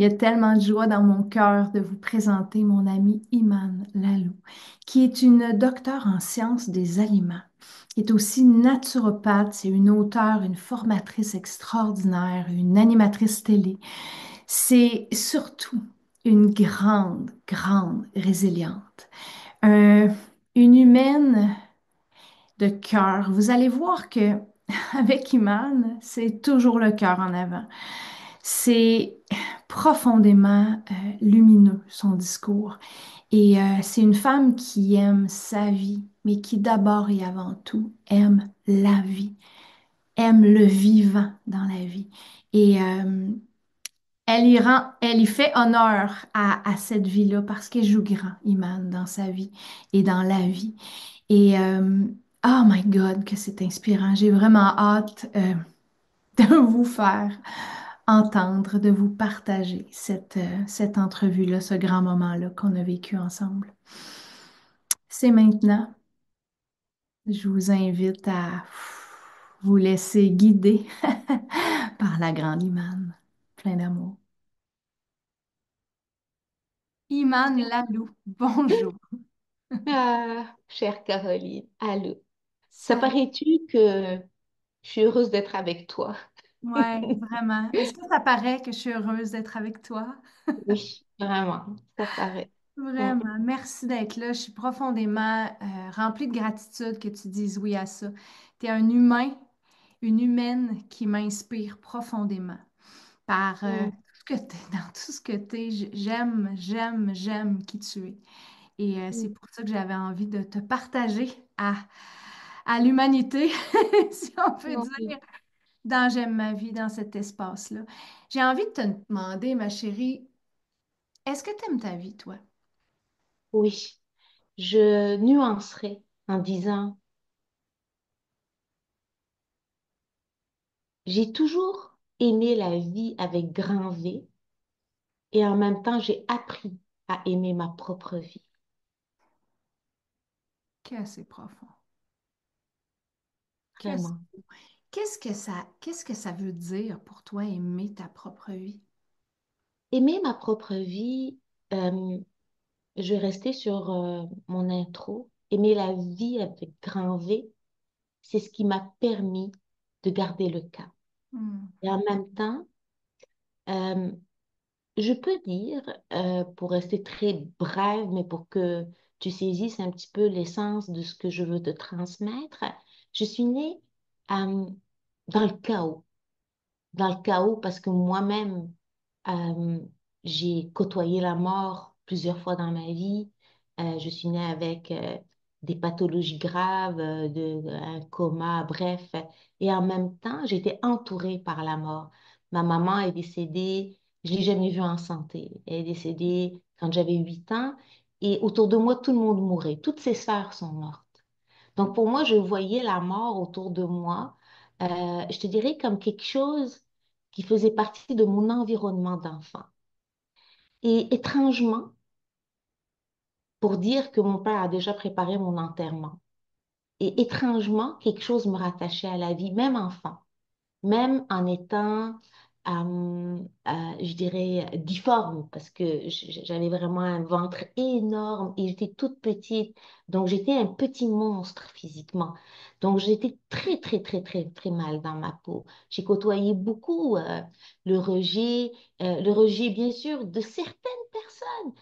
Il y a tellement de joie dans mon cœur de vous présenter mon amie Iman Lalou, qui est une docteure en sciences des aliments, qui est aussi naturopathe, c'est une auteure, une formatrice extraordinaire, une animatrice télé. C'est surtout une grande, grande résiliente, Un- une humaine de cœur. Vous allez voir que avec Iman, c'est toujours le cœur en avant. C'est profondément lumineux, son discours. Et c'est une femme qui aime sa vie, mais qui d'abord et avant tout aime la vie, aime le vivant dans la vie. Et elle y fait honneur à cette vie-là parce qu'elle joue grand, Iman, dans sa vie et dans la vie. Et oh my God, que c'est inspirant. J'ai vraiment hâte de vous faire entendre, de vous partager cette entrevue-là, ce grand moment-là qu'on a vécu ensemble. C'est maintenant. Je vous invite à vous laisser guider par la grande Iman. Plein d'amour. Iman Lalou, bonjour. Ah, chère Caroline, allô. Ça Ça, paraît-tu que je suis heureuse d'être avec toi? ouais, vraiment. Est-ce que ça paraît que je suis heureuse d'être avec toi? Oui, vraiment, ça paraît. Mm, Vraiment, merci d'être là. Je suis profondément remplie de gratitude que tu dises oui à ça. Tu es un humain, une humaine qui m'inspire profondément par mm, tout ce que tu es, dans tout ce que tu es. J'aime qui tu es. Et c'est mm. pour ça que j'avais envie de te partager à l'humanité, si on peut Oui, dire, dans J'aime ma vie, dans cet espace-là. J'ai envie de te demander, ma chérie, est-ce que tu aimes ta vie, toi? oui, je nuancerai en disant, j'ai toujours aimé la vie avec grand V et en même temps, j'ai appris à aimer ma propre vie. Que c'est profond. Que c'est Vraiment. beau. Qu'est-ce que ça veut dire pour toi aimer ta propre vie? Aimer ma propre vie, euh, je vais rester sur mon intro. Aimer la vie avec grand V, c'est ce qui m'a permis de garder le cap. Hmm. Et en même temps, euh, je peux dire, pour rester très brève, mais pour que tu saisisses un petit peu l'essence de ce que je veux te transmettre, je suis née euh, dans le chaos. Dans le chaos parce que moi-même, euh, j'ai côtoyé la mort plusieurs fois dans ma vie. Je suis née avec des pathologies graves, un coma, bref. Et en même temps, j'ai été entourée par la mort. Ma maman est décédée, je ne l'ai jamais vue en santé. Elle est décédée quand j'avais 8 ans et autour de moi, tout le monde mourait. Toutes ses sœurs sont mortes. Donc pour moi, je voyais la mort autour de moi, je te dirais comme quelque chose qui faisait partie de mon environnement d'enfant. Et étrangement, pour dire que mon père a déjà préparé mon enterrement, et étrangement, quelque chose me rattachait à la vie, même enfant. Même en étant, je dirais, difforme, parce que j'avais vraiment un ventre énorme et j'étais toute petite. Donc, j'étais un petit monstre physiquement. Donc, j'étais très, très, très, très, très mal dans ma peau. J'ai côtoyé beaucoup le rejet, bien sûr, de certaines personnes,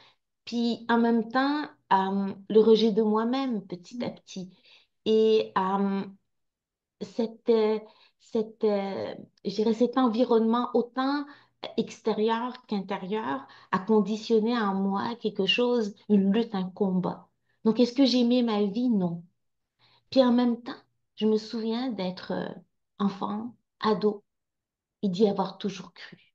puis en même temps, le rejet de moi-même, petit à petit. Et cette, euh, je dirais cet environnement autant extérieur qu'intérieur a conditionné en moi quelque chose, une lutte, un combat. Donc, est-ce que j'aimais ma vie? Non. Puis en même temps, je me souviens d'être enfant, ado, et d'y avoir toujours cru,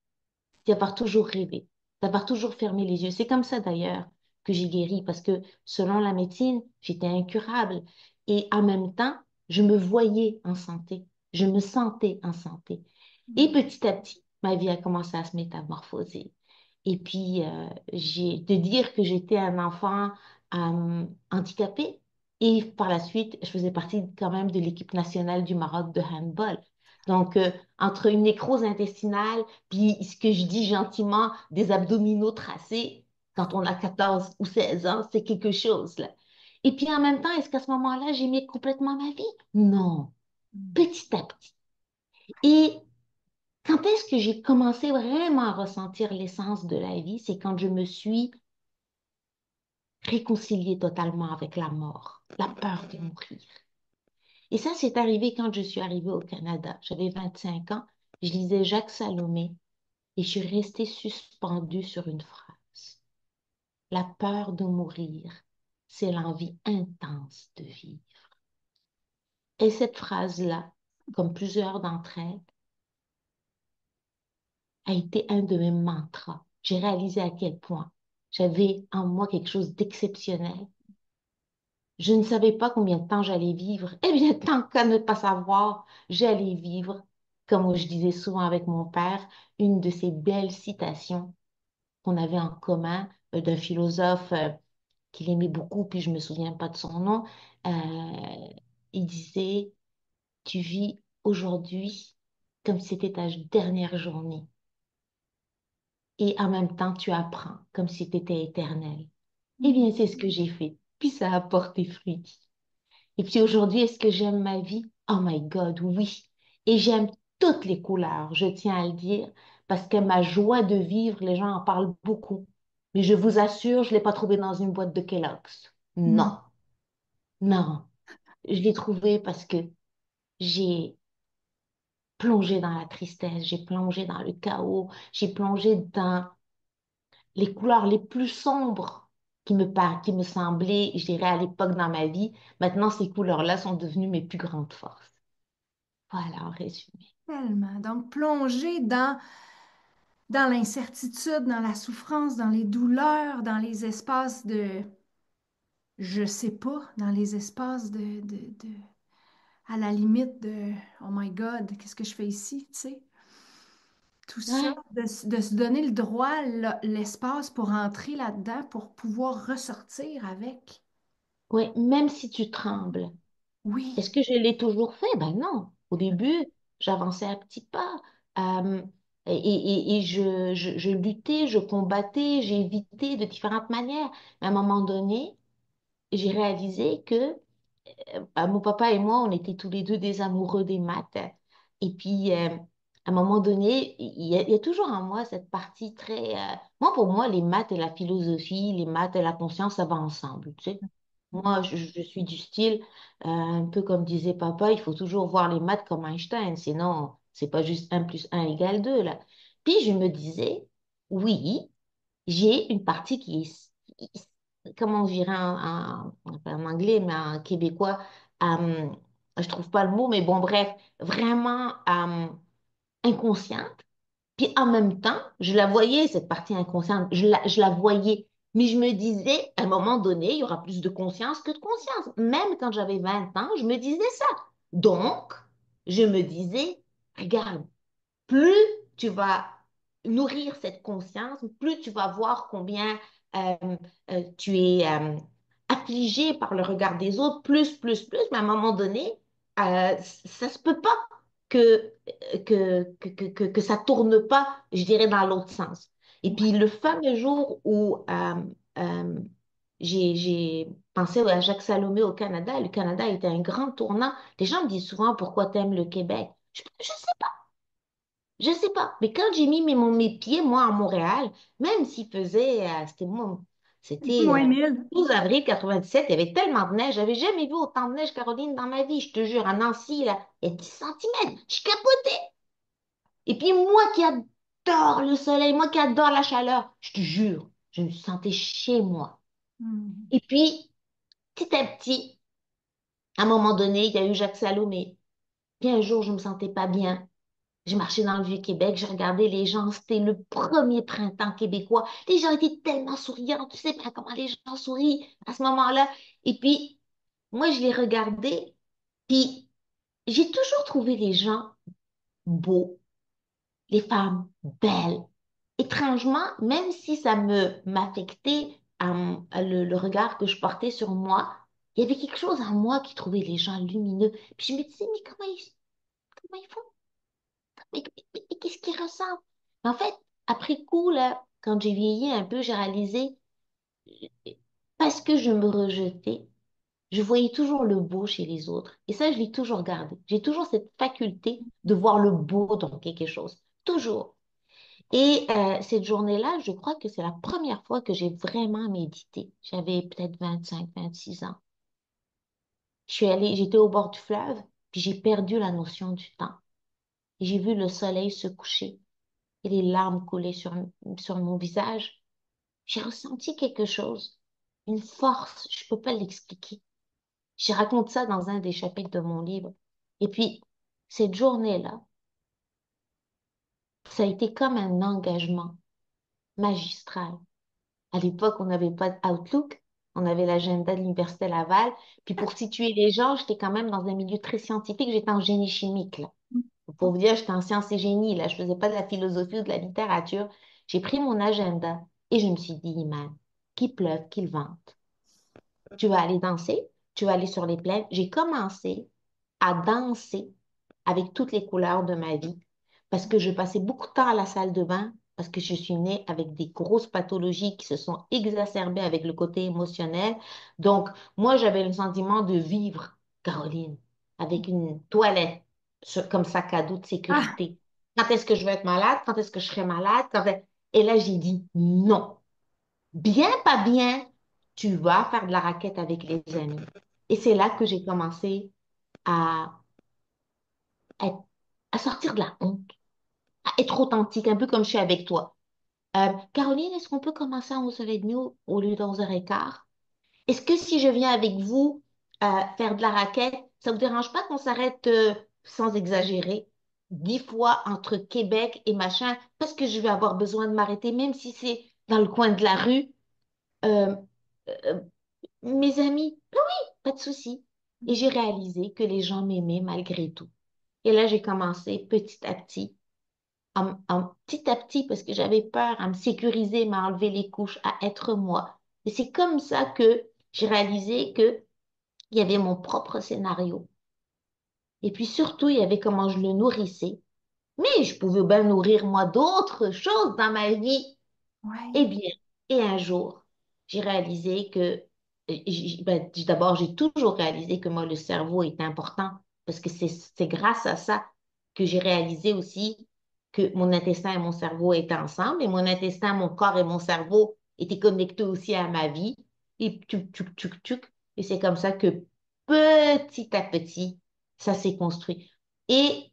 d'y avoir toujours rêvé, d'avoir toujours fermé les yeux. C'est comme ça d'ailleurs que j'ai guéri parce que selon la médecine, j'étais incurable. Et en même temps, je me voyais en santé, je me sentais en santé. Et petit à petit, ma vie a commencé à se métamorphoser. Et puis, j'ai de dire que j'étais un enfant handicapé. Et par la suite, je faisais partie quand même de l'équipe nationale du Maroc de handball. Donc, entre une nécrose intestinale, puis ce que je dis gentiment, des abdominaux tracés, quand on a 14 ou 16 ans, c'est quelque chose, là. Et puis en même temps, est-ce qu'à ce moment-là, j'aimais complètement ma vie? Non, Mm. petit à petit. Et quand est-ce que j'ai commencé vraiment à ressentir l'essence de la vie? C'est quand je me suis réconciliée totalement avec la mort, la peur de mourir. Et ça, c'est arrivé quand je suis arrivée au Canada. J'avais 25 ans, je lisais Jacques Salomé et je suis restée suspendue sur une phrase. La peur de mourir, c'est l'envie intense de vivre. Et cette phrase-là, comme plusieurs d'entre elles, a été un de mes mantras. J'ai réalisé à quel point j'avais en moi quelque chose d'exceptionnel. Je ne savais pas combien de temps j'allais vivre. Eh bien, tant qu'à ne pas savoir, j'allais vivre, comme je disais souvent avec mon père, une de ces belles citations qu'on avait en commun d'un philosophe qu'il aimait beaucoup, puis je me souviens pas de son nom. Il disait, tu vis aujourd'hui comme si c'était ta dernière journée. Et en même temps, tu apprends comme si tu étais éternel. Eh Mm. bien, c'est ce que j'ai fait. Puis ça a porté fruit. Et puis aujourd'hui, est-ce que j'aime ma vie? Oh my God, oui. Et j'aime toutes les couleurs, je tiens à le dire, parce que ma joie de vivre, les gens en parlent beaucoup. Mais je vous assure, je ne l'ai pas trouvée dans une boîte de Kellogg's. Non, Non. non. Je l'ai trouvée parce que j'ai plongé dans la tristesse, j'ai plongé dans le chaos, j'ai plongé dans les couleurs les plus sombres qui me semblaient, je dirais, à l'époque dans ma vie. Maintenant, ces couleurs-là sont devenues mes plus grandes forces. Voilà, en résumé. Tellement. Donc, plonger dans l'incertitude, dans la souffrance, dans les douleurs, dans les espaces de, je sais pas, dans les espaces à la limite de, oh my God, qu'est-ce que je fais ici, tu sais? Tout ça, Ouais, de se donner le droit, l'espace pour entrer là-dedans, pour pouvoir ressortir avec. ouais, même si tu trembles. Oui. Est-ce que je l'ai toujours fait? Ben non. Au début, j'avançais à petits pas. euh, et je luttais, je combattais, j'ai évité de différentes manières. Mais à un moment donné, j'ai réalisé que mon papa et moi, on était tous les deux des amoureux des maths. Et puis, à un moment donné, il y a toujours en moi cette partie très... Moi, pour moi, les maths et la philosophie, les maths et la conscience, ça va ensemble, tu sais. Moi, je suis du style, un peu comme disait papa, il faut toujours voir les maths comme Einstein, sinon, c'est pas juste un plus un égale 2 là. Puis, je me disais, oui, j'ai une partie qui est comment on dirait en anglais, mais en québécois, euh, je trouve pas le mot, mais bon, bref, vraiment inconsciente. Puis en même temps, je la voyais, cette partie inconsciente, je la voyais. Mais je me disais, à un moment donné, il y aura plus de conscience que de conscience. Même quand j'avais 20 ans, je me disais ça. Donc, je me disais, regarde, plus tu vas nourrir cette conscience, plus tu vas voir combien euh, tu es affligé par le regard des autres, plus, mais à un moment donné, ça se peut pas que, que ça tourne pas, je dirais, dans l'autre sens. Et puis le fameux jour où euh, j'ai pensé à Jacques Salomé au Canada, le Canada était un grand tournant. Les gens me disent souvent pourquoi tu aimes le Québec. Je sais je sais pas, mais quand j'ai mis mes pieds, moi, à Montréal, même s'il faisait, c'était Moins 1000. 12 avril 97, il y avait tellement de neige, j'avais jamais vu autant de neige, Caroline, dans ma vie, je te jure, à Nancy, là, il y a 10 centimètres, je capotais. Et puis moi qui adore le soleil, moi qui adore la chaleur, je te jure, je me sentais chez moi. Hmm. Et puis, petit à petit, à un moment donné, il y a eu Jacques Salomé. Puis un jour, je me sentais pas bien. J'ai marché dans le Vieux-Québec, j'ai regardé les gens, c'était le premier printemps québécois. Les gens étaient tellement souriants, tu sais pas comment les gens sourient à ce moment-là. Et puis, moi, je les regardais, puis j'ai toujours trouvé les gens beaux, les femmes belles. Étrangement, même si ça m'affectait le regard que je portais sur moi, il y avait quelque chose en moi qui trouvait les gens lumineux. Puis je me disais, mais comment ils font? mais qu'est-ce qu'il ressent? En fait, après coup, là, quand j'ai vieilli un peu, j'ai réalisé, parce que je me rejetais, je voyais toujours le beau chez les autres. Et ça, je l'ai toujours gardé. J'ai toujours cette faculté de voir le beau dans quelque chose. Toujours. Et cette journée-là, je crois que c'est la première fois que j'ai vraiment médité. J'avais peut-être 25, 26 ans. J'étais au bord du fleuve, puis j'ai perdu la notion du temps. Et j'ai vu le soleil se coucher et les larmes couler sur mon visage. J'ai ressenti quelque chose, une force, je peux pas l'expliquer. Je raconte ça dans un des chapitres de mon livre. Et puis, cette journée-là, ça a été comme un engagement magistral. À l'époque, on n'avait pas d'Outlook, on avait l'agenda de l'Université Laval. Puis pour situer les gens, j'étais quand même dans un milieu très scientifique, j'étais en génie chimique, là. Pour vous dire, j'étais en sciences et génie, là, je faisais pas de la philosophie ou de la littérature. J'ai pris mon agenda et je me suis dit, Iman, qu'il pleuve, qu'il vente. Tu vas aller danser, tu vas aller sur les plaines. J'ai commencé à danser avec toutes les couleurs de ma vie parce que je passais beaucoup de temps à la salle de bain, parce que je suis née avec des grosses pathologies qui se sont exacerbées avec le côté émotionnel. Donc, moi, j'avais le sentiment de vivre, Caroline, avec une toilette comme sac à dos de Ah, sécurité. Quand est-ce que je vais être malade? Quand est-ce que je serai malade? Et là, j'ai dit non. Bien, pas bien, tu vas faire de la raquette avec les amis. Et c'est là que j'ai commencé à, être- à sortir de la honte, à être authentique, un peu comme je suis avec toi. Caroline, est-ce qu'on peut commencer à 11h30 au lieu d'11h15? Est-ce que si je viens avec vous faire de la raquette, ça vous dérange pas qu'on s'arrête, sans exagérer, 10 fois entre Québec et machin, parce que je vais avoir besoin de m'arrêter, même si c'est dans le coin de la rue. Euh, euh, Mes amis, ah oui, pas de souci. Et j'ai réalisé que les gens m'aimaient malgré tout. Et là, j'ai commencé petit à petit, parce que j'avais peur, à me sécuriser, m'enlever les couches, à être moi. Et c'est comme ça que j'ai réalisé que il y avait mon propre scénario. Et puis surtout, il y avait comment je le nourrissais. Mais je pouvais bien nourrir moi d'autres choses dans ma vie. Eh ouais. bien, et un jour, j'ai réalisé que, d'abord, j'ai toujours réalisé que moi, le cerveau est important parce que c'est grâce à ça que j'ai réalisé aussi que mon intestin et mon cerveau étaient ensemble et mon intestin, mon corps et mon cerveau étaient connectés aussi à ma vie. Et tchouk, tchouk, tchouk, tchouk. Et c'est comme ça que petit à petit, ça s'est construit. Et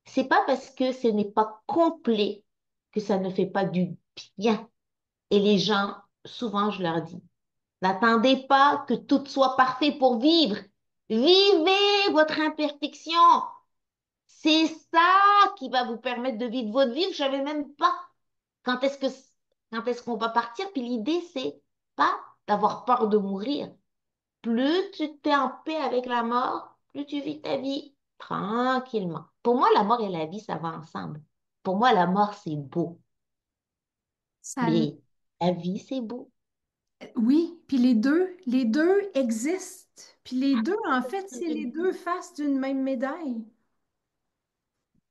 c'est pas parce que ce n'est pas complet que ça ne fait pas du bien. Et les gens, souvent, je leur dis, n'attendez pas que tout soit parfait pour vivre. Vivez votre imperfection. C'est ça qui va vous permettre de vivre votre vie. Je ne savais même pas quand est-ce que, quand est-ce qu'on va partir. Puis l'idée, c'est pas d'avoir peur de mourir. Plus tu t'es en paix avec la mort, plus tu vis ta vie tranquillement. Pour moi, la mort et la vie, ça va ensemble. Pour moi, la mort, c'est beau. Ça, Mais la vie, c'est beau. oui, puis les deux existent. Puis les deux, en fait, c'est les deux faces d'une même médaille.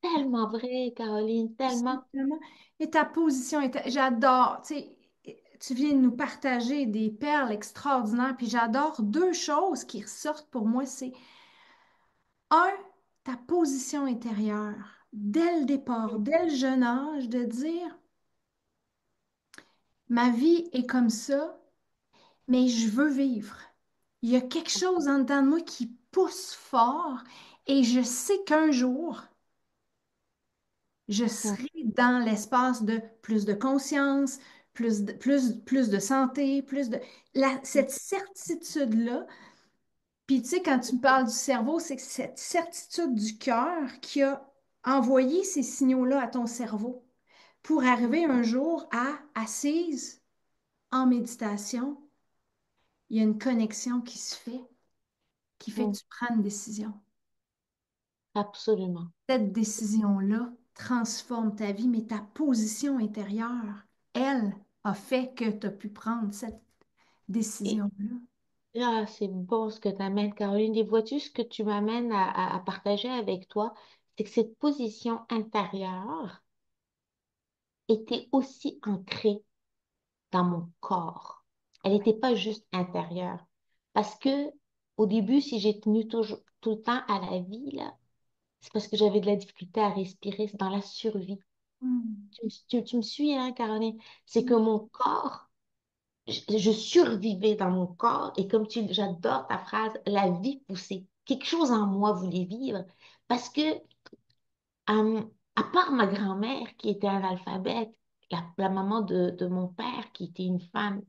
Tellement vrai, Caroline, tellement. Absolument. Et ta position, j'adore, tu sais, tu viens de nous partager des perles extraordinaires, puis j'adore deux choses qui ressortent pour moi, c'est un, ta position intérieure, dès le départ, dès le jeune âge, de dire, ma vie est comme ça, mais je veux vivre. Il y a quelque chose en dedans de moi qui pousse fort et je sais qu'un jour, je Mm, serai dans l'espace de plus de conscience, plus de santé, mm, cette certitude-là. Puis tu sais, quand tu me parles du cerveau, c'est que cette certitude du cœur qui a envoyé ces signaux-là à ton cerveau pour mm, arriver un jour à assise en méditation, il y a une connexion qui se fait, qui fait que mm. tu prends une décision. Absolument. Cette décision-là transforme ta vie, mais ta position intérieure, elle, a fait que tu as pu prendre cette Et décision-là. là, c'est bon ce que tu amènes, Caroline. Et vois-tu ce que tu m'amènes à partager avec toi? c'est que cette position intérieure était aussi ancrée dans mon corps. Elle n'était pas juste intérieure. Parce que au début, si j'ai tenu toujours, tout le temps à la vie, là, c'est parce que j'avais de la difficulté à respirer, c'est dans la survie. Mm. Tu me suis, hein, Caroline? C'est que Mm. mon corps, je survivais dans mon corps et j'adore ta phrase, la vie poussée. Quelque chose en moi voulait vivre parce que, à part ma grand-mère qui était analphabète, la maman de mon père qui était une femme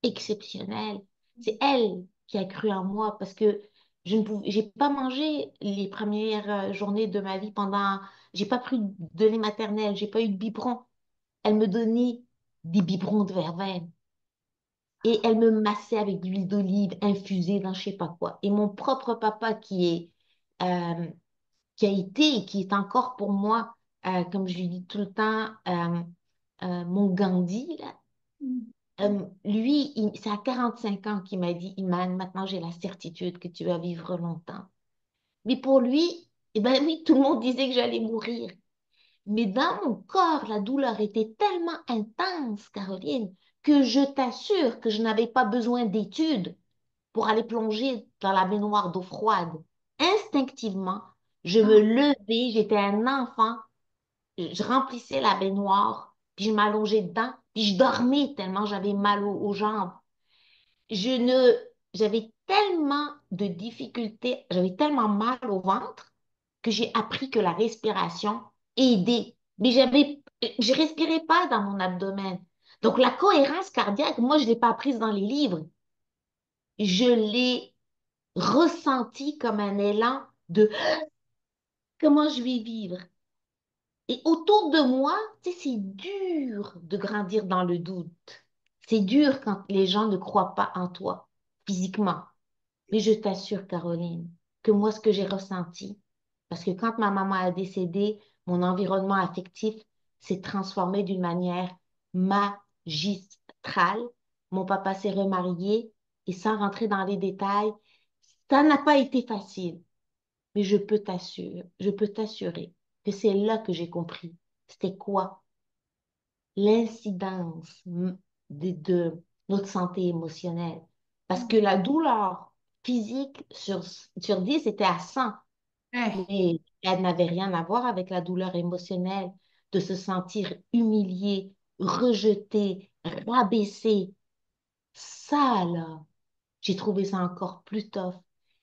exceptionnelle. C'est elle qui a cru en moi parce que j'ai pas mangé les premières journées de ma vie j'ai pas pris de lait maternel, j'ai pas eu de biberon. Elle me donnait des biberons de verveine et elle me massait avec de l'huile d'olive infusée dans je sais pas quoi. Et mon propre papa euh, qui a été et qui est encore pour moi, comme je lui dis tout le temps, mon Gandhi, là. Mm. Lui, c'est à 45 ans qu'il m'a dit, Iman, maintenant j'ai la certitude que tu vas vivre longtemps. Mais pour lui, eh ben oui, tout le monde disait que j'allais mourir. Mais dans mon corps, la douleur était tellement intense, Caroline, que je t'assure que je n'avais pas besoin d'études pour aller plonger dans la baignoire d'eau froide. Instinctivement, je me Ah. levais, j'étais un enfant, je remplissais la baignoire, puis je m'allongeais dedans, puis je dormais tellement j'avais mal aux jambes. Je ne, J'avais tellement de difficultés, j'avais tellement mal au ventre que j'ai appris que la respiration aidait. Mais je respirais pas dans mon abdomen. Donc la cohérence cardiaque, moi, je l'ai pas apprise dans les livres. Je l'ai ressentie comme un élan de comment je vais vivre. Et autour de moi, tu sais, c'est dur de grandir dans le doute. C'est dur quand les gens ne croient pas en toi physiquement. Mais je t'assure, Caroline, que moi, ce que j'ai ressenti, parce que quand ma maman a décédé, mon environnement affectif s'est transformé d'une manière magistrale. Mon papa s'est remarié et sans rentrer dans les détails, ça n'a pas été facile. Mais je peux t'assurer que c'est là que j'ai compris. C'était quoi l'incidence de notre santé émotionnelle. Parce que la douleur physique sur 10 était à 100, Eh. mais elle n'avait rien à voir avec la douleur émotionnelle de se sentir humilié, rejeté, rabaissé. Ça, là, j'ai trouvé ça encore plus tough.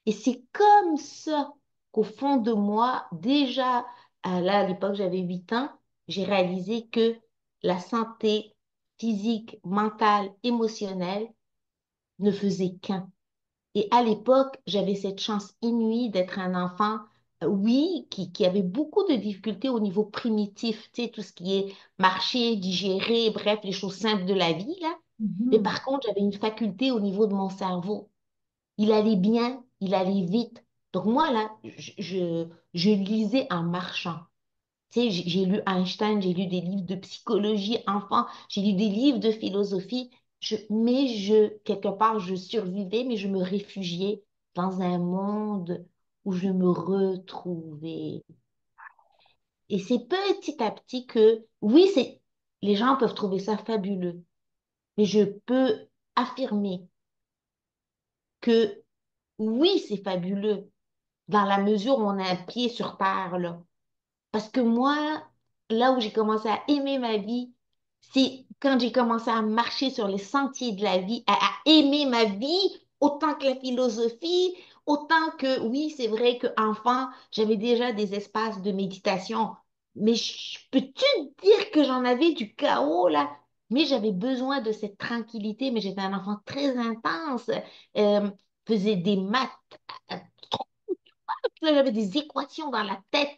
Et c'est comme ça qu'au fond de moi, déjà, là, à l'époque, j'avais 8 ans, j'ai réalisé que la santé physique, mentale, émotionnelle ne faisait qu'un. Et à l'époque, j'avais cette chance inouïe d'être un enfant, oui, qui avait beaucoup de difficultés au niveau primitif, tu sais, tout ce qui est marcher, digérer, bref, les choses simples de la vie, là. Mais Mhm. par contre, j'avais une faculté au niveau de mon cerveau. Il allait bien, il allait vite. Donc moi, là, je lisais en marchant. Tu sais, j'ai lu Einstein, j'ai lu des livres de psychologie enfant, j'ai lu des livres de philosophie, quelque part, je survivais, mais je me réfugiais dans un monde où je me retrouvais. Et c'est petit à petit que, oui, les gens peuvent trouver ça fabuleux, mais je peux affirmer que oui, c'est fabuleux dans la mesure où on a un pied sur terre, là. Parce que moi, là où j'ai commencé à aimer ma vie, c'est quand j'ai commencé à marcher sur les sentiers de la vie, à aimer ma vie autant que la philosophie, autant que, oui, c'est vrai qu'enfant, j'avais déjà des espaces de méditation, mais peux-tu te dire que j'en avais du chaos, là? Mais j'avais besoin de cette tranquillité, mais j'étais un enfant très intense, euh, faisais des maths, euh, j'avais des équations dans la tête,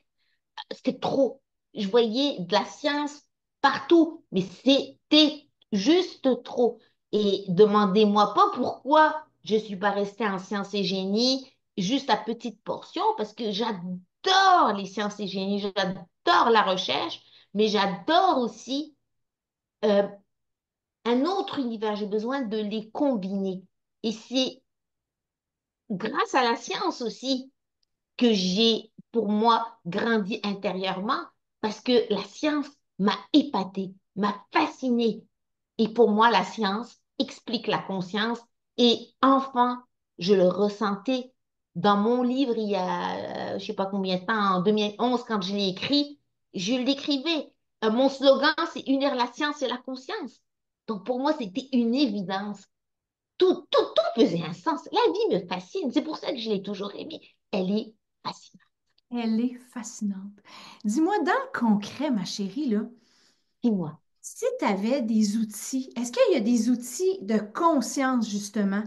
c'était trop. Je voyais de la science partout, mais c'était juste trop. Et demandez-moi pas pourquoi je suis pas restée en sciences et génie juste à petite portion, parce que j'adore les sciences et génie, j'adore la recherche, mais j'adore aussi euh, un autre univers. J'ai besoin de les combiner. Et c'est grâce à la science aussi que j'ai pour moi grandi intérieurement parce que la science m'a épatée, m'a fascinée. Et pour moi, la science explique la conscience. Et enfin, je le ressentais dans mon livre il y a, je sais pas combien de temps, en 2011, quand je l'ai écrit, je l'écrivais. Mon slogan, c'est unir la science et la conscience. Donc pour moi, c'était une évidence. Tout faisait un sens. La vie me fascine. C'est pour ça que je l'ai toujours aimée. Elle est fascinante. Elle est fascinante. Dis-moi, dans le concret, ma chérie, là, Dis-moi. si tu avais des outils, est-ce qu'il y a des outils de conscience, justement,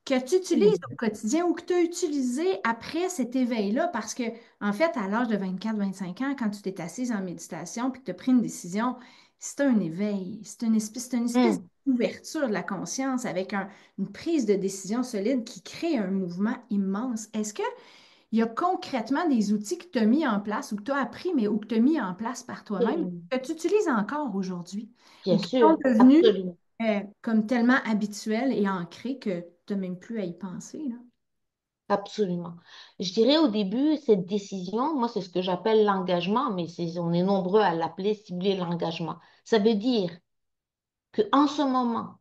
que tu utilises au Hmm. quotidien ou que tu as utilisé après cet éveil-là? Parce que, en fait, à l'âge de 24-25 ans, quand tu t'es assise en méditation puis que tu as pris une décision, c'est un éveil, c'est une espèce Hmm. d'ouverture de la conscience avec une prise de décision solide qui crée un mouvement immense. Est-ce que il y a concrètement des outils que tu as mis en place ou que tu as appris, mais ou que tu as mis en place par toi-même, Absolument. que tu utilises encore aujourd'hui ou Bien qui sont sûr, devenus absolument. comme tellement habituels et ancrés que tu n'as même plus à y penser, là. Absolument. Je dirais au début, cette décision, moi, c'est ce que j'appelle l'engagement, mais on est nombreux à l'appeler cibler l'engagement. Ça veut dire que en ce moment,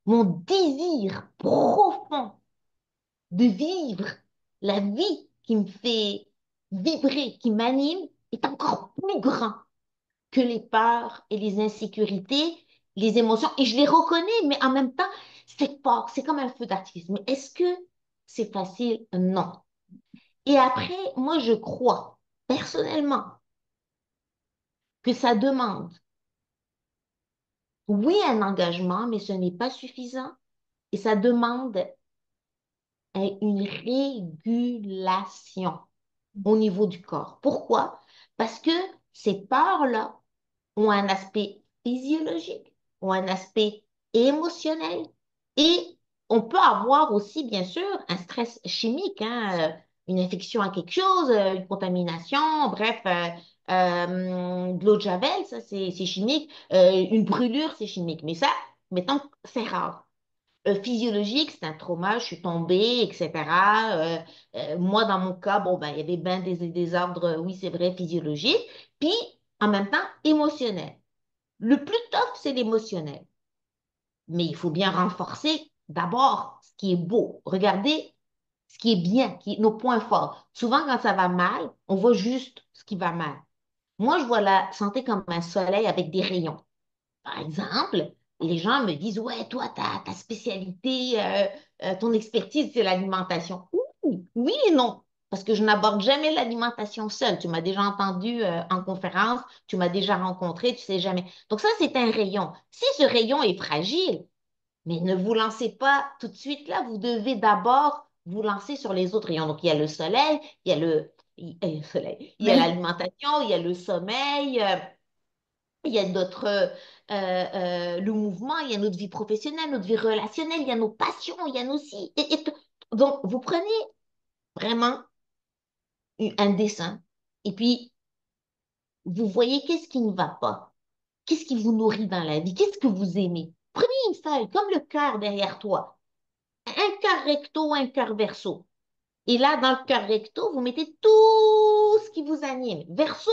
mon désir profond de vivre la vie qui me fait vibrer, qui m'anime, est encore plus grand que les peurs et les insécurités, les émotions. Et je les reconnais, mais en même temps, c'est fort, c'est comme un feu d'artifice. Mais est-ce que c'est facile? Non. Et après, moi, je crois personnellement que ça demande, oui, un engagement, mais ce n'est pas suffisant. Et ça demande une régulation au niveau du corps. Pourquoi? Parce que ces peurs-là ont un aspect physiologique, ont un aspect émotionnel et on peut avoir aussi, bien sûr, un stress chimique, hein, une infection à quelque chose, une contamination, bref, de l'eau de Javel, ça c'est chimique, une brûlure, c'est chimique. Mais ça, mettons, que c'est rare. Physiologique, c'est un trauma, je suis tombée, etc. Moi, dans mon cas, bon, ben, il y avait bien des désordres, oui, c'est vrai, physiologiques. Puis, en même temps, émotionnel. Le plus tough, c'est l'émotionnel. Mais il faut bien renforcer d'abord ce qui est beau. Regardez ce qui est bien, nos points forts. Souvent, quand ça va mal, on voit juste ce qui va mal. Moi, je vois la santé comme un soleil avec des rayons. Par exemple, les gens me disent, ouais, toi, ta spécialité, ton expertise, c'est l'alimentation. Oui, oui et non, parce que je n'aborde jamais l'alimentation seule. Tu m'as déjà entendu en conférence, tu m'as déjà rencontré, tu sais jamais. Donc ça, c'est un rayon. Si ce rayon est fragile, mais ne vous lancez pas tout de suite là, vous devez d'abord vous lancer sur les autres rayons. Donc il y a le soleil, le soleil, il y a Mais, l'alimentation, il y a le sommeil. Il y a le mouvement, il y a notre vie professionnelle, notre vie relationnelle, il y a nos passions, il y a nos si. Donc, vous prenez vraiment un dessin et puis vous voyez qu'est-ce qui ne va pas, qu'est-ce qui vous nourrit dans la vie, qu'est-ce que vous aimez. Prenez une feuille, comme le cœur derrière toi, un cœur recto, un cœur verso. Et là, dans le cœur recto, vous mettez tout ce qui vous anime. Verso,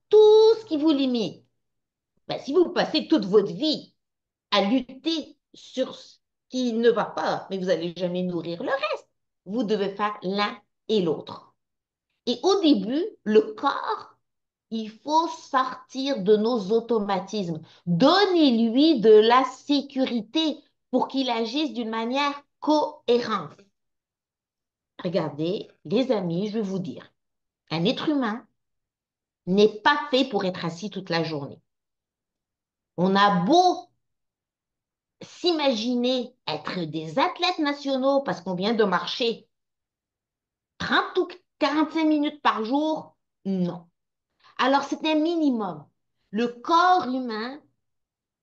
tout ce qui vous limite. Ben, si vous passez toute votre vie à lutter sur ce qui ne va pas, mais vous n'allez jamais nourrir le reste. Vous devez faire l'un et l'autre. Et au début, le corps, il faut sortir de nos automatismes. Donnez-lui de la sécurité pour qu'il agisse d'une manière cohérente. Regardez, les amis, je vais vous dire, un être humain n'est pas fait pour être assis toute la journée. On a beau s'imaginer être des athlètes nationaux parce qu'on vient de marcher 30 ou 45 minutes par jour, non. Alors, c'est un minimum. Le corps humain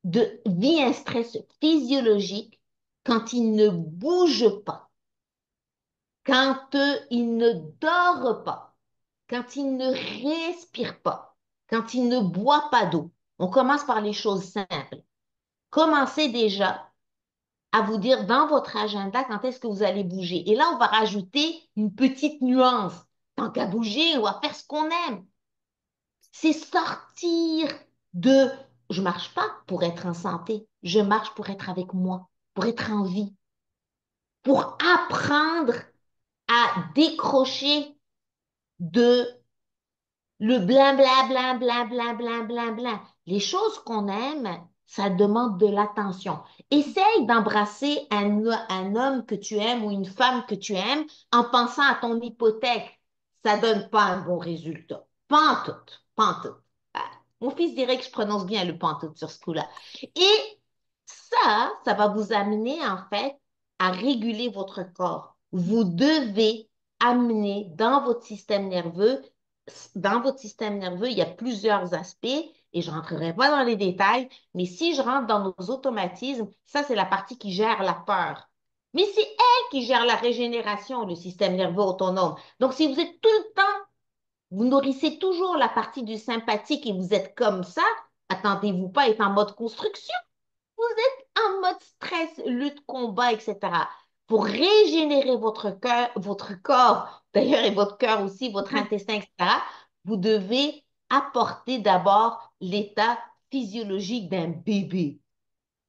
vit un stress physiologique quand il ne bouge pas, quand il ne dort pas, quand il ne respire pas, quand il ne boit pas d'eau. On commence par les choses simples. Commencez déjà à vous dire dans votre agenda quand est-ce que vous allez bouger. Et là, on va rajouter une petite nuance Tant qu'à bouger, on va faire ce qu'on aime. C'est sortir de je marche pas pour être en santé, je marche pour être avec moi, pour être en vie, pour apprendre à décrocher de le blabla, blabla, blabla, blabla. Les choses qu'on aime, ça demande de l'attention. Essaye d'embrasser un homme que tu aimes ou une femme que tu aimes en pensant à ton hypothèque. Ça donne pas un bon résultat. Pantoute, pantoute. Ah, mon fils dirait que je prononce bien le pantoute sur ce coup-là. Et ça va vous amener en fait à réguler votre corps. Vous devez amener dans votre système nerveux, il y a plusieurs aspects et je ne rentrerai pas dans les détails, mais si je rentre dans nos automatismes, ça, c'est la partie qui gère la peur. Mais c'est elle qui gère la régénération, le système nerveux autonome. Donc, si vous êtes tout le temps, vous nourrissez toujours la partie du sympathique et vous êtes comme ça, attendez-vous pas à être en mode construction. Vous êtes en mode stress, lutte, combat, etc. Pour régénérer votre corps, d'ailleurs, et votre cœur aussi, votre intestin, etc., vous devez apporter d'abord l'état physiologique d'un bébé.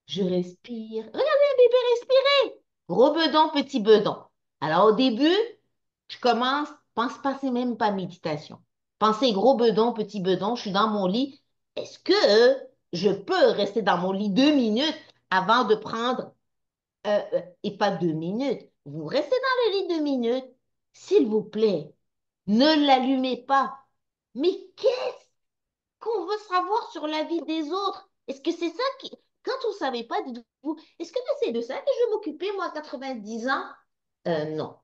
Je respire. Regardez un bébé respirer. Gros bedon, petit bedon. Alors au début, je commence, pense pas, c'est même pas méditation. Pensez gros bedon, petit bedon, je suis dans mon lit. Est-ce que je peux rester dans mon lit 2 minutes avant de prendre, et pas 2 minutes, vous restez dans le lit 2 minutes, s'il vous plaît, ne l'allumez pas. Mais qu'est-ce qu'on veut savoir sur la vie des autres? Est-ce que c'est ça qui... Quand vous ne savez pas, dites-vous, est-ce que c'est de ça que je vais m'occuper, moi, à 90 ans? Non.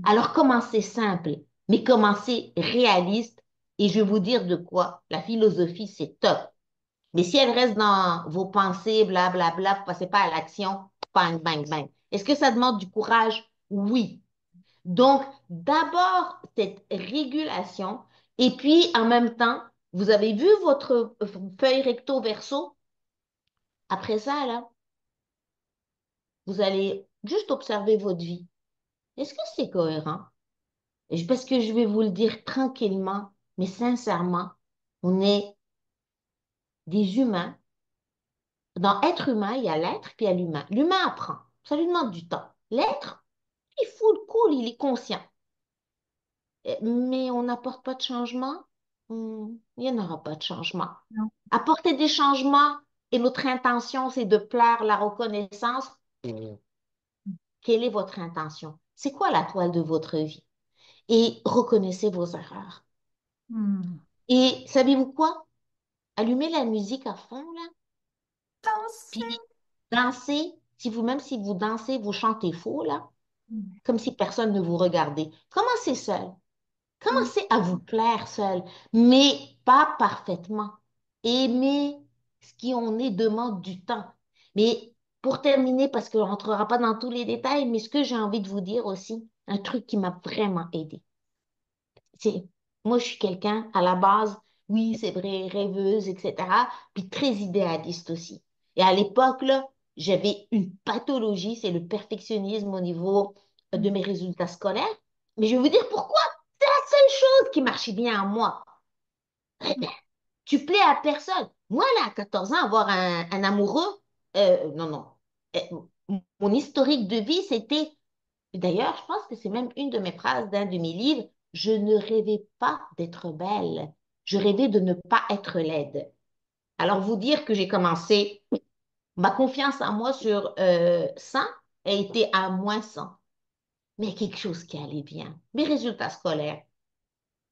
Alors, commencez simple, mais commencez réaliste. Et je vais vous dire de quoi. La philosophie, c'est top. Mais si elle reste dans vos pensées, blablabla, vous ne passez pas à l'action, bang, bang, bang. Est-ce que ça demande du courage? Oui. Donc, d'abord, cette régulation. Et puis, en même temps, vous avez vu votre feuille recto verso? Après ça, là, vous allez juste observer votre vie. Est-ce que c'est cohérent? Parce que je vais vous le dire tranquillement, mais sincèrement, on est des humains. Dans être humain, il y a l'être puis il y a l'humain. L'humain apprend. Ça lui demande du temps. L'être, il fout le cool, il est conscient. Mais on n'apporte pas de changement. Il n'y en aura pas de changement. Non. Apporter des changements et notre intention, c'est de plaire la reconnaissance. Mm. Quelle est votre intention? C'est quoi la toile de votre vie? Et reconnaissez vos erreurs. Hmm. Et savez-vous quoi? Allumez la musique à fond, là, Danser. puis dansez. Si vous, même si vous dansez, vous chantez faux, là, comme si personne ne vous regardait. Commencez seul. Hmm. Commencez à vous plaire seul, mais pas parfaitement. Aimer ce qui on est demande du temps. Mais pour terminer, parce qu'on ne rentrera pas dans tous les détails, mais ce que j'ai envie de vous dire aussi, un truc qui m'a vraiment aidé. C'est, moi, je suis quelqu'un, à la base, oui, c'est vrai, rêveuse, etc., puis très idéaliste aussi. Et à l'époque, là, j'avais une pathologie, c'est le perfectionnisme au niveau de mes résultats scolaires. Mais je vais vous dire pourquoi. C'est la seule chose qui marchait bien en moi. Eh bien, tu plais à personne. Moi, là, à 14 ans, avoir un amoureux, non, non. Mon historique de vie, c'était d'ailleurs, je pense que c'est même une de mes phrases d'un de mes livres. Je ne rêvais pas d'être belle. Je rêvais de ne pas être laide. Alors, vous dire que j'ai commencé, ma confiance en moi sur 100 a été à -100. Mais quelque chose qui allait bien. Mes résultats scolaires.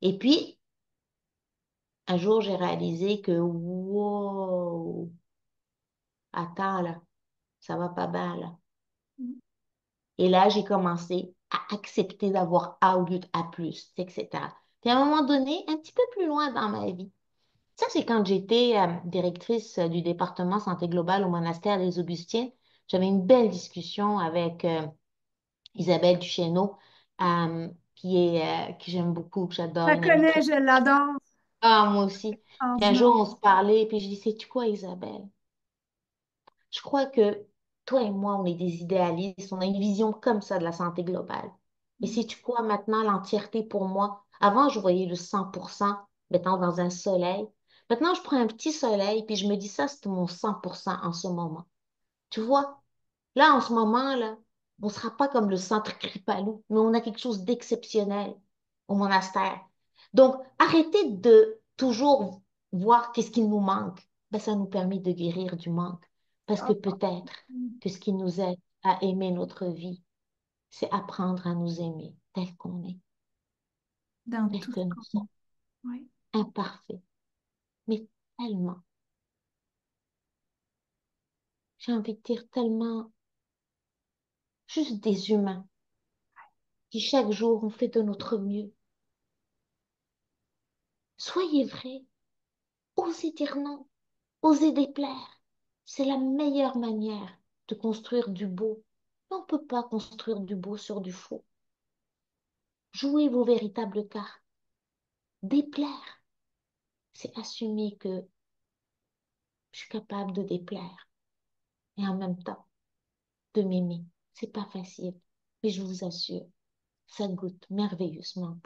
Et puis, un jour, j'ai réalisé que, wow, attends là, ça va pas bien là. Et là, j'ai commencé à accepter d'avoir A au lieu de A+, etc. Puis à un moment donné, un petit peu plus loin dans ma vie, ça c'est quand j'étais directrice du département santé globale au monastère des Augustins. J'avais une belle discussion avec Isabelle Duchesneau, qui j'aime beaucoup, que Je j'adore, la une amie connais, très... je l'adore. Ah, moi aussi. Puis un jour, Extraordinaire. on se parlait, puis je dis, sais-tu quoi, Isabelle? Je crois que toi et moi, on est des idéalistes, on a une vision comme ça de la santé globale. Et si tu crois maintenant l'entièreté pour moi, avant je voyais le 100% maintenant dans un soleil. Maintenant je prends un petit soleil puis je me dis ça c'est mon 100% en ce moment. Tu vois, là en ce moment là, on ne sera pas comme le centre Kripalu, mais on a quelque chose d'exceptionnel au monastère. Donc arrêtez de toujours voir qu'est-ce qui nous manque. Ben, ça nous permet de guérir du manque. Parce que Oh, peut-être que ce qui nous aide à aimer notre vie, c'est apprendre à nous aimer tel qu'on est, dans tel tout que ce nous qu'on... sommes, Oui. imparfaits, mais tellement, j'ai envie de dire tellement, juste des humains qui chaque jour ont fait de notre mieux. Soyez vrais, osez dire non, osez déplaire. C'est la meilleure manière de construire du beau. On ne peut pas construire du beau sur du faux. Jouez vos véritables cartes. Déplaire, c'est assumer que je suis capable de déplaire et en même temps de m'aimer. C'est pas facile, mais je vous assure, ça goûte merveilleusement.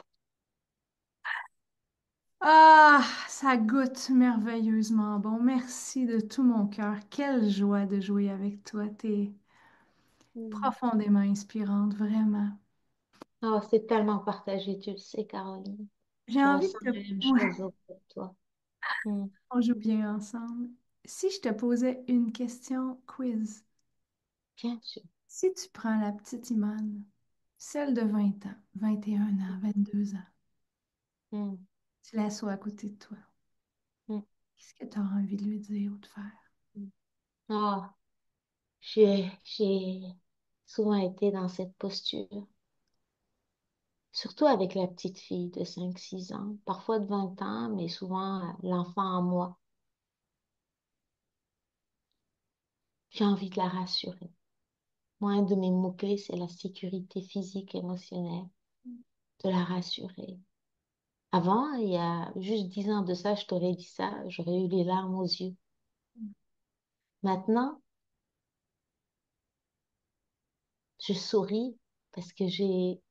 Ah, ça goûte merveilleusement bon. Merci de tout mon cœur. Quelle joie de jouer avec toi. T'es Mm. profondément inspirante, vraiment. Oh, c'est tellement partagé, tu le sais, Caroline. J'ai Je envie ressens de la même Ouais, chose auprès de toi. Mm. on joue bien ensemble. Si je te posais une question quiz, Bien sûr. si tu prends la petite Imane, celle de 20 ans, 21 ans, 22 ans, Mm. tu l'assois à côté de toi, Mm. qu'est-ce que tu as envie de lui dire ou de faire? Mm. Oh, j'ai souvent été dans cette posture, surtout avec la petite fille de 5 6 ans, parfois de 20 ans, mais souvent l'enfant en moi. J'ai envie de la rassurer. Moi, un de mes mots-clés, c'est la sécurité physique, émotionnelle, de la rassurer. Avant, il y a juste 10 ans de ça, je t'aurais dit ça, j'aurais eu les larmes aux yeux. Maintenant, je souris parce que j'ai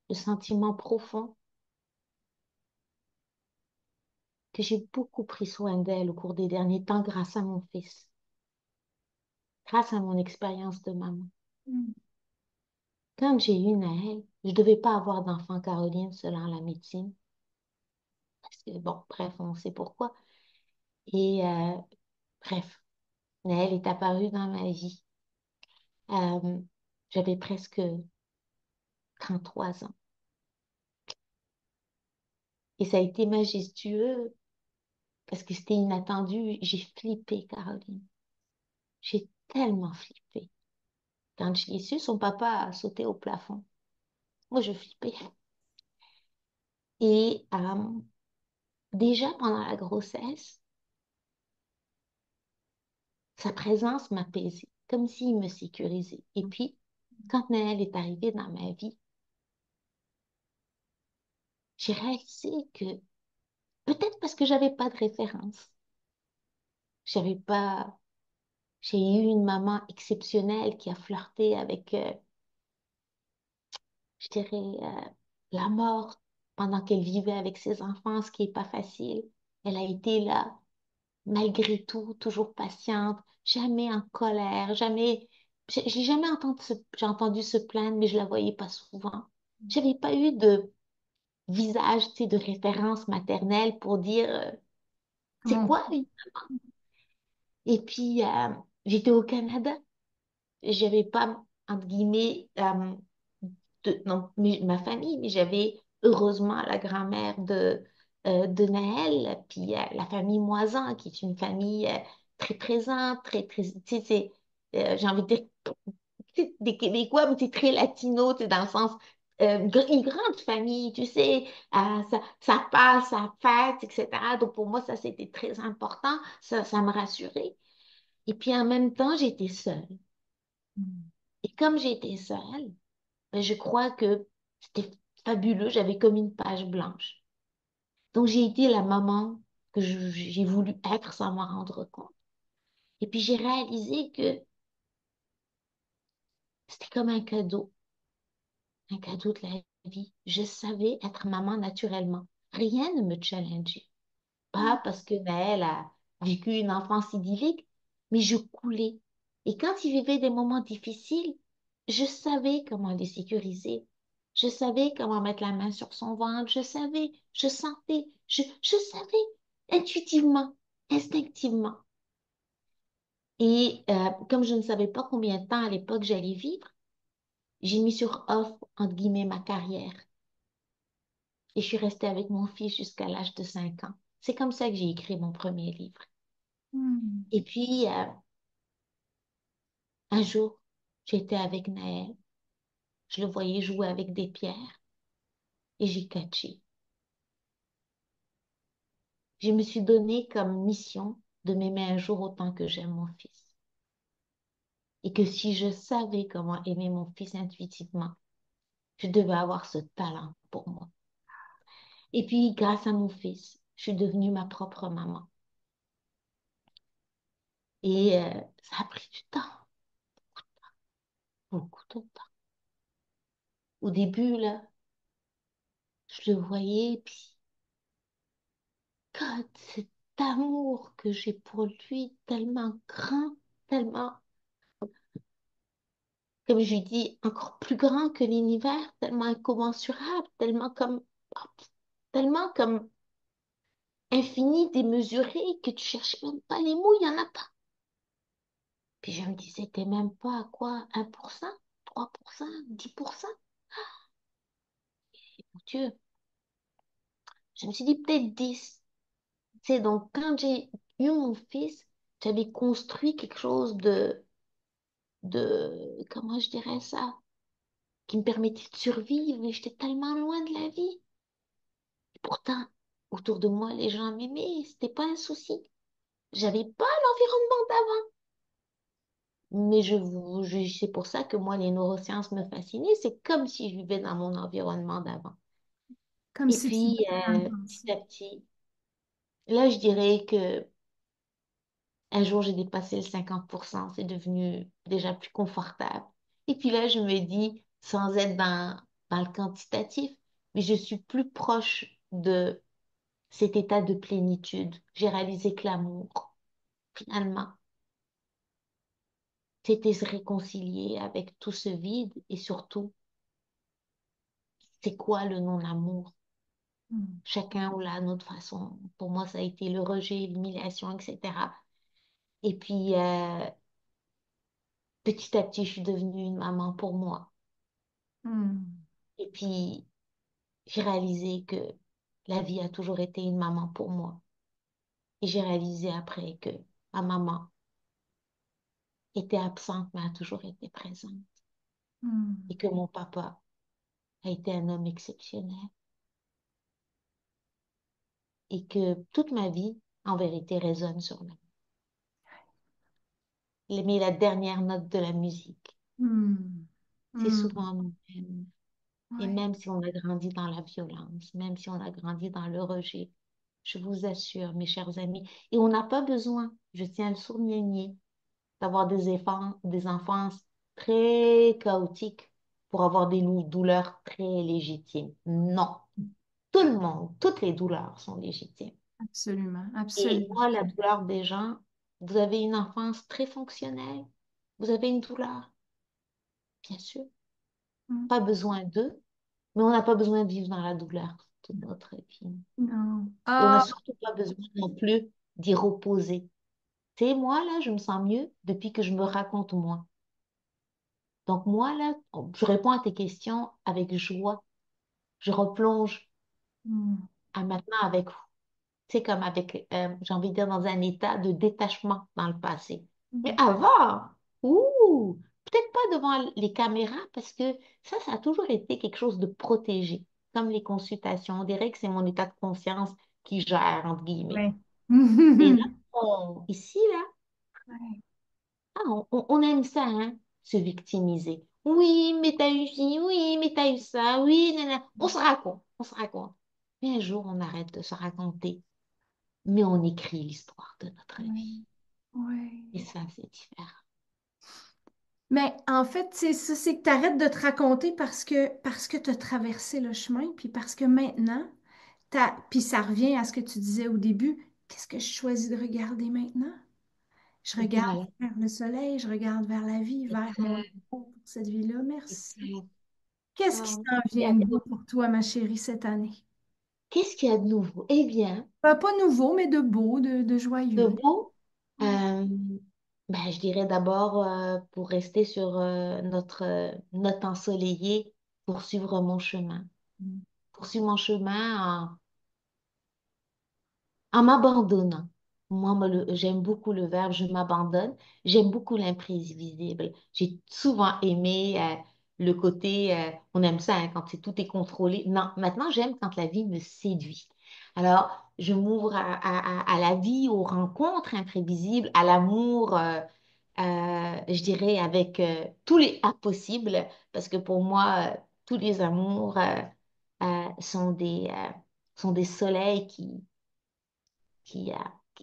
le sentiment profond que j'ai beaucoup pris soin d'elle au cours des derniers temps grâce à mon fils, grâce à mon expérience de maman. Mm. Quand j'ai eu Naël, je ne devais pas avoir d'enfant, Caroline, selon la médecine. Parce que, bon, bref, on sait pourquoi. Et bref, Naël est apparu dans ma vie. Euh, J'avais presque 33 ans. Et ça a été majestueux parce que c'était inattendu. J'ai flippé, Caroline. J'ai tellement flippé. Quand je l'ai su, son papa a sauté au plafond. Moi, je flippais. Et déjà pendant la grossesse, sa présence m'apaisait, comme s'il me sécurisait. Et puis, quand Naël est arrivé dans ma vie, j'ai réalisé que peut-être parce que j'avais pas de référence, j'avais pas, j'ai eu une maman exceptionnelle qui a flirté avec, je dirais, la mort pendant qu'elle vivait avec ses enfants, ce qui est pas facile. Elle a été là malgré tout, toujours patiente, jamais en colère, jamais. J'ai jamais j'ai entendu se plaindre, mais je la voyais pas souvent. J'avais pas eu de visage, tu sais, de référence maternelle pour dire c'est Comment? quoi une maman? Et puis j'étais au Canada, j'avais pas entre guillemets non, ma famille, mais j'avais heureusement la grand-mère de Naël, puis la famille Moisan, qui est une famille très présente, très, tu sais, j'ai envie de dire, tu sais, des Québécois, mais c'est très latino, tu sais, dans le sens, une grande famille, tu sais, ça passe, ça fête, etc. Donc pour moi, ça, c'était très important, ça me rassurait. Et puis en même temps, j'étais seule. Mm. Et comme j'étais seule, ben, je crois que c'était fabuleux. J'avais comme une page blanche. Donc, j'ai été la maman que j'ai voulu être sans m'en rendre compte. Et puis, j'ai réalisé que c'était comme un cadeau. un cadeau de la vie. Je savais être maman naturellement. Rien ne me challengeait. Pas parce que Naël a vécu une enfance idyllique, mais je coulais. Et quand il vivait des moments difficiles, je savais comment les sécuriser. Je savais comment mettre la main sur son ventre. Je savais, je sentais, je savais intuitivement, instinctivement. Et comme je ne savais pas combien de temps à l'époque j'allais vivre, j'ai mis sur off, entre guillemets, ma carrière. Et je suis restée avec mon fils jusqu'à l'âge de 5 ans. C'est comme ça que j'ai écrit mon premier livre. Hmm. Et puis, un jour, j'étais avec Naël. Je le voyais jouer avec des pierres et j'ai catché. Je me suis donné comme mission de m'aimer un jour autant que j'aime mon fils. Et que si je savais comment aimer mon fils intuitivement, je devais avoir ce talent pour moi. Et puis, grâce à mon fils, je suis devenue ma propre maman. Et ça a pris du temps, beaucoup de temps. Au début, là, je le voyais, puis, God, cet amour que j'ai pour lui, tellement grand, tellement, comme je dis, encore plus grand que l'univers, tellement incommensurable, tellement comme infini, démesuré, que tu cherches même pas les mots, il n'y en a pas. Puis je me disais, t'es même pas à quoi? 1%, 3%, 10%? Mon Dieu, je me suis dit peut-être 10. Tu sais, donc quand j'ai eu mon fils, j'avais construit quelque chose comment je dirais ça, qui me permettait de survivre et j'étais tellement loin de la vie. Et pourtant, autour de moi, les gens m'aimaient, c'était pas un souci. J'avais pas l'environnement d'avant. Mais c'est pour ça que moi, les neurosciences me fascinaient. C'est comme si je vivais dans mon environnement d'avant. Comme Et si tu puis, vivais dans le petit passé. à petit, là, je dirais que un jour, j'ai dépassé le 50%. C'est devenu déjà plus confortable. Et puis là, je me dis, sans être dans le quantitatif, mais je suis plus proche de cet état de plénitude. J'ai réalisé que l'amour, finalement, c'était se réconcilier avec tout ce vide et surtout, c'est quoi le non-amour? Hmm. Chacun ou la notre façon. Pour moi, ça a été le rejet, l'humiliation, etc. Et puis, petit à petit, je suis devenue une maman pour moi. Hmm. Et puis, j'ai réalisé que la vie a toujours été une maman pour moi. Et j'ai réalisé après que ma maman était absente, mais a toujours été présente. Hmm. Et que mon papa a été un homme exceptionnel. Et que toute ma vie, en vérité, résonne sur lui. Mais la dernière note de la musique, Hmm. c'est Hmm. souvent nous-mêmes. Et Ouais. même si on a grandi dans la violence, même si on a grandi dans le rejet, je vous assure, mes chers amis, et on n'a pas besoin, je tiens à le souligner, d'avoir des enfances très chaotiques pour avoir des douleurs très légitimes. Non, tout le monde, toutes les douleurs sont légitimes. Absolument, Et absolument. moi, la douleur des gens, vous avez une enfance très fonctionnelle, vous avez une douleur, bien sûr, Hmm. pas besoin d'eux, mais on n'a pas besoin de vivre dans la douleur toute notre vie. Non. Et on n'a Ah, surtout pas besoin non plus d'y reposer. Tu sais, moi, là, je me sens mieux depuis que je me raconte moi. Donc, moi, là, je réponds à tes questions avec joie. Je replonge hmm. à maintenant avec, tu sais, comme avec, j'ai envie de dire, dans un état de détachement dans le passé. Mais Hmm. avant, ouh, peut-être pas devant les caméras parce que ça a toujours été quelque chose de protégé, comme les consultations. On dirait que c'est mon état de conscience qui gère, entre guillemets. Ouais. Et là, ici, là, Ouais. ah, on aime ça, hein, se victimiser. Oui, mais t'as eu ci, oui, mais t'as eu ça, oui, nana. On se raconte, on se raconte. Mais un jour, on arrête de se raconter, mais on écrit l'histoire de notre Ouais. vie. Et Ouais. ça, c'est différent. Mais en fait, c'est ça, c'est que tu arrêtes de te raconter parce que tu as traversé le chemin, puis parce que maintenant, puis ça revient à ce que tu disais au début, qu'est-ce que je choisis de regarder maintenant? Je regarde Voilà. vers le soleil, je regarde vers la vie, vers mon amour Exact, pour cette vie-là. Merci. exact. Qu'est-ce qui Ah, s'en vient de beau pour toi, ma chérie, cette année? qu'est-ce qu'il y a de nouveau? Eh bien, Pas nouveau, mais de beau, de de joyeux. beau, Ouais. euh, ben, je dirais d'abord, pour rester sur notre note ensoleillée, poursuivre mon chemin. Poursuivre mon chemin en m'abandonnant. Moi, j'aime beaucoup le verbe je m'abandonne. J'aime beaucoup l'imprévisible. J'ai souvent aimé le côté, on aime ça hein, quand tout est contrôlé. Non, maintenant, j'aime quand la vie me séduit. Alors, je m'ouvre à la vie, aux rencontres imprévisibles, à l'amour, je dirais, avec tous les A possibles, parce que pour moi, tous les amours sont des soleils qui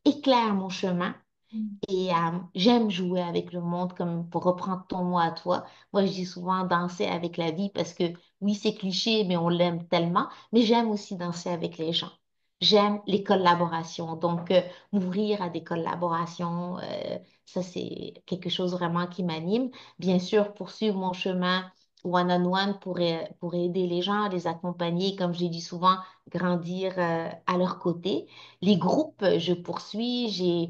éclaire mon chemin. Et j'aime jouer avec le monde, comme pour reprendre ton mot à toi. Moi, je dis souvent danser avec la vie parce que oui, c'est cliché, mais on l'aime tellement. Mais j'aime aussi danser avec les gens. J'aime les collaborations. Donc, m'ouvrir à des collaborations, ça, c'est quelque chose vraiment qui m'anime. Bien sûr, poursuivre mon chemin one-on-one pour aider les gens, les accompagner, comme je l'ai dit souvent, grandir à leur côté. Les groupes, je poursuis. J'ai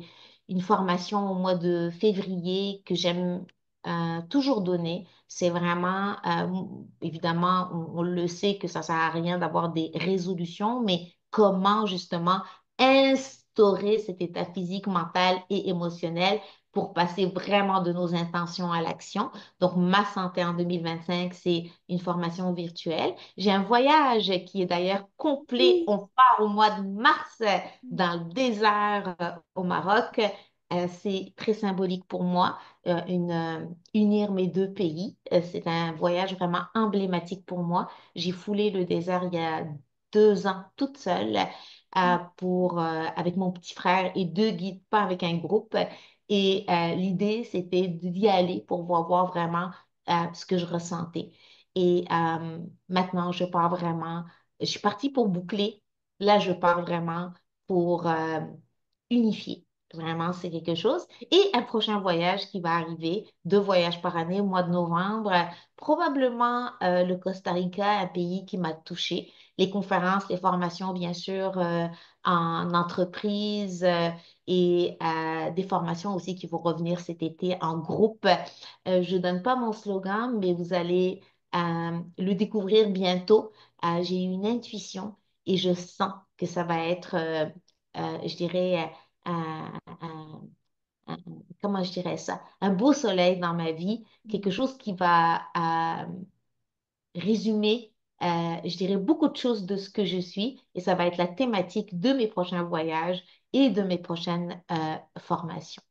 une formation au mois de février que j'aime toujours donner. C'est vraiment, évidemment, on le sait que ça sert à rien d'avoir des résolutions, mais comment justement instaurer cet état physique, mental et émotionnel pour passer vraiment de nos intentions à l'action. Donc, ma santé en 2025, c'est une formation virtuelle. J'ai un voyage qui est d'ailleurs complet. Oui. On part au mois de mars dans le désert au Maroc. C'est très symbolique pour moi, unir mes deux pays. C'est un voyage vraiment emblématique pour moi. J'ai foulé le désert il y a 2 ans toute seule avec mon petit frère et deux guides, pas avec un groupe. Et l'idée, c'était d'y aller pour voir vraiment ce que je ressentais. Et maintenant, je pars vraiment, je suis partie pour boucler. Là, je pars vraiment pour unifier. Vraiment, c'est quelque chose. Et un prochain voyage qui va arriver, 2 voyages par année au mois de novembre, probablement le Costa Rica, un pays qui m'a touchée. Les conférences, les formations, bien sûr, en entreprise et des formations aussi qui vont revenir cet été en groupe. Je ne donne pas mon slogan, mais vous allez le découvrir bientôt. J'ai une intuition et je sens que ça va être, je dirais, un, un- un- comment je dirais ça, un beau soleil dans ma vie, quelque chose qui va résumer, je dirais, beaucoup de choses de ce que je suis et ça va être la thématique de mes prochains voyages et de mes prochaines formations.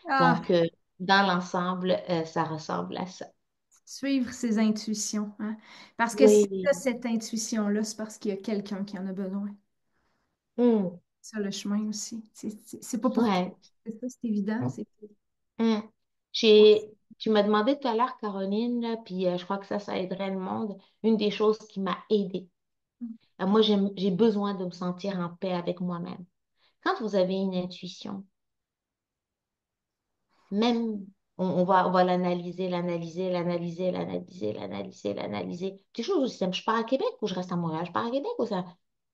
Ah, Donc, dans l'ensemble, ça ressemble à ça. suivre ses intuitions, hein. Parce que si tu Oui. as cette intuition-là, c'est parce qu'il y a quelqu'un qui en a besoin. Hmm. Ça, le chemin aussi. C'est pas pour toi. Ouais. C'est ça, c'est évident. Hmm. Tu m'as demandé tout à l'heure, Caroline, là, puis je crois que ça aiderait le monde. Une des choses qui m'a aidée. Moi, j'ai besoin de me sentir en paix avec moi-même. Quand vous avez une intuition, même, on va l'analyser. Quelque chose aussi simple. Je pars à Québec ou je reste à Montréal? Je pars à Québec ou ça?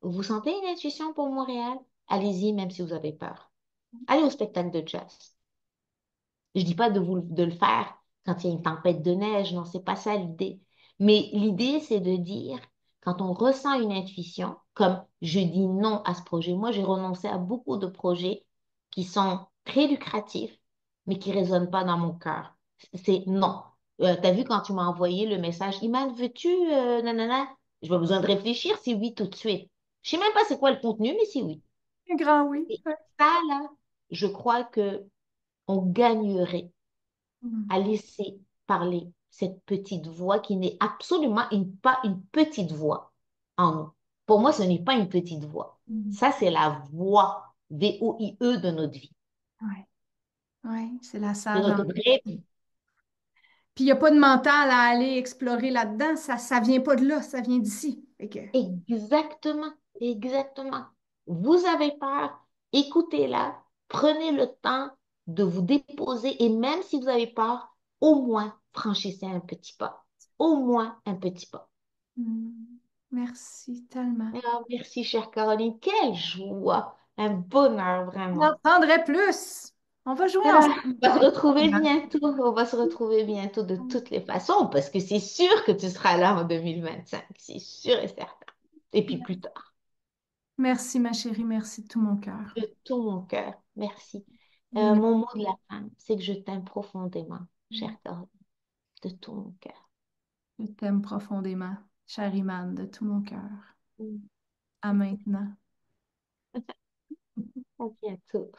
Vous sentez une intuition pour Montréal? Allez-y, même si vous avez peur. Allez au spectacle de jazz. Je dis pas de le faire quand il y a une tempête de neige, non, c'est pas ça l'idée. Mais l'idée, c'est de dire, quand on ressent une intuition, comme je dis non à ce projet, moi, j'ai renoncé à beaucoup de projets qui sont très lucratifs, mais qui résonnent pas dans mon cœur. C'est non. T'as vu quand tu m'as envoyé le message, Iman, veux-tu, nanana? Je pas besoin de réfléchir, c'est oui tout de suite. Je sais même pas c'est quoi le contenu, mais c'est oui. Un grand oui. Et Ouais. ça, là, je crois que on gagnerait Mm. à laisser parler cette petite voix qui n'est absolument pas une petite voix en nous. Pour moi, ce n'est pas une petite voix. Mm. Ça, c'est la voix, VOIE de notre vie. Ouais. Ouais, c'est la C'est sage en notre vraie vie. Puis il n'y a pas de mental à aller explorer là-dedans. Ça vient pas de là, ça vient d'ici. Fait que, Exactement, exactement. Vous avez peur, écoutez-la, prenez le temps de vous déposer et même si vous avez peur, au moins franchissez un petit pas. Au moins un petit pas. hmm, merci tellement. Ah, merci, chère Caroline. Quelle joie, un bonheur J'en vraiment. prendrai plus. On va jouer Ah, ensemble. on va se retrouver bientôt. On va se retrouver bientôt de toutes les façons parce que c'est sûr que tu seras là en 2025. C'est sûr et certain. Et puis plus tard. Merci, ma chérie, merci de tout mon cœur. De tout mon cœur. Merci. Merci. Mon mot de la fin, c'est que je t'aime profondément, chère Caroline, de tout mon cœur. Je t'aime profondément, cher Iman, de tout mon cœur. Mm. À maintenant. À bientôt.